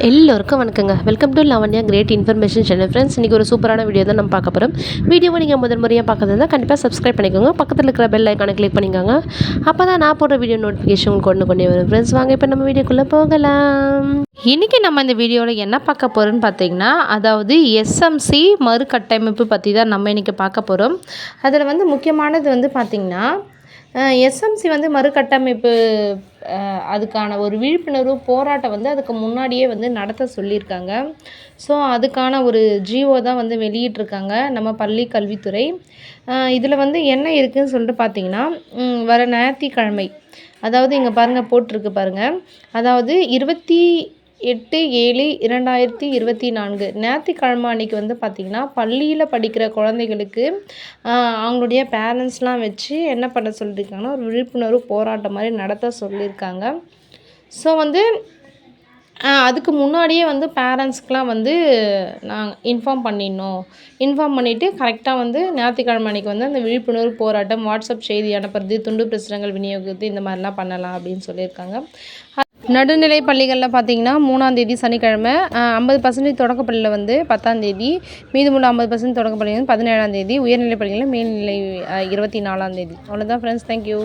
எல்லோருக்கும் வணக்கங்க. Welcome to Lavanya great information channel. Friends, இன்றைக்கி ஒரு சூப்பரான வீடியோ தான் நம்ம பார்க்க போகிறோம். வீடியோவை நீங்கள் முதல் முறையாக பார்க்கறதா கண்டிப்பாக சப்ஸ்கிரைப் பண்ணிக்கோங்க. பக்கத்தில் இருக்கிற பெல் ஐக்கானை கிளிக் பண்ணிக்கோங்க. அப்போ தான் நான் போடுற வீடியோ நோட்டிஃபிகேஷன் உங்களுக்கு கொண்டே வரும். ஃப்ரெண்ட்ஸ், வாங்க இப்போ நம்ம வீடியோக்குள்ளே போகலாம். இன்றைக்கி நம்ம இந்த வீடியோவில் என்ன பார்க்க போகிறோன்னு பார்த்தீங்கன்னா, அதாவது எஸ்எம்சி மறுகட்டமைப்பு பற்றி தான் நம்ம இன்றைக்கி பார்க்க போகிறோம். அதில் முக்கியமானது பார்த்திங்கன்னா, எஸ்எம்சி மறுகட்டமைப்பு அதுக்கான ஒரு விழிப்புணர்வு போராட்டம் அதுக்கு முன்னாடியே நடத்த சொல்லியிருக்காங்க. ஸோ அதுக்கான ஒரு ஜிஓ தான் வெளியிட்டிருக்காங்க நம்ம பள்ளி கல்வித்துறை. இதில் என்ன இருக்குதுன்னு சொல்லிட்டு பார்த்தீங்கன்னா, வர ஞாயிற்றுக்கிழமை, அதாவது இங்கே பாருங்கள் போட்டிருக்கு பாருங்கள், அதாவது 28/7/2024 ஞாயிற்றுக்கிழமை அன்றைக்கி பார்த்திங்கன்னா, பள்ளியில் படிக்கிற குழந்தைகளுக்கு அவங்களுடைய பேரண்ட்ஸ்லாம் வச்சு என்ன பண்ண சொல்லியிருக்காங்கன்னா, ஒரு விழிப்புணர்வு போராட்டம் மாதிரி நடத்த சொல்லியிருக்காங்க. ஸோ அதுக்கு முன்னாடியே பேரண்ட்ஸ்க்கெலாம் நாங்கள் இன்ஃபார்ம் பண்ணிடணும். இன்ஃபார்ம் பண்ணிவிட்டு கரெக்டாக ஞாயிற்றுக்கிழமை அன்றைக்கி அந்த விழிப்புணர்வு போராட்டம், வாட்ஸ்அப் செய்தி அனுப்புறது, துண்டு பிரசுரங்கள் விநியோகித்து இந்த மாதிரிலாம் பண்ணலாம் அப்படின்னு சொல்லியிருக்காங்க. நடுநிலை பள்ளிகளில் பார்த்திங்கன்னா 3ஆம் தேதி சனிக்கிழமை, 50% தொடக்கப்பள்ளியில் 10ஆம் தேதி, மீதமுள்ள 50% தொடக்கப்பள்ளியில் 17ஆம் தேதி, உயர்நிலை பள்ளிகளில் மேல்நிலை 24ஆம் தேதி. அவ்வளோதான் ஃப்ரெண்ட்ஸ். தேங்க்யூ.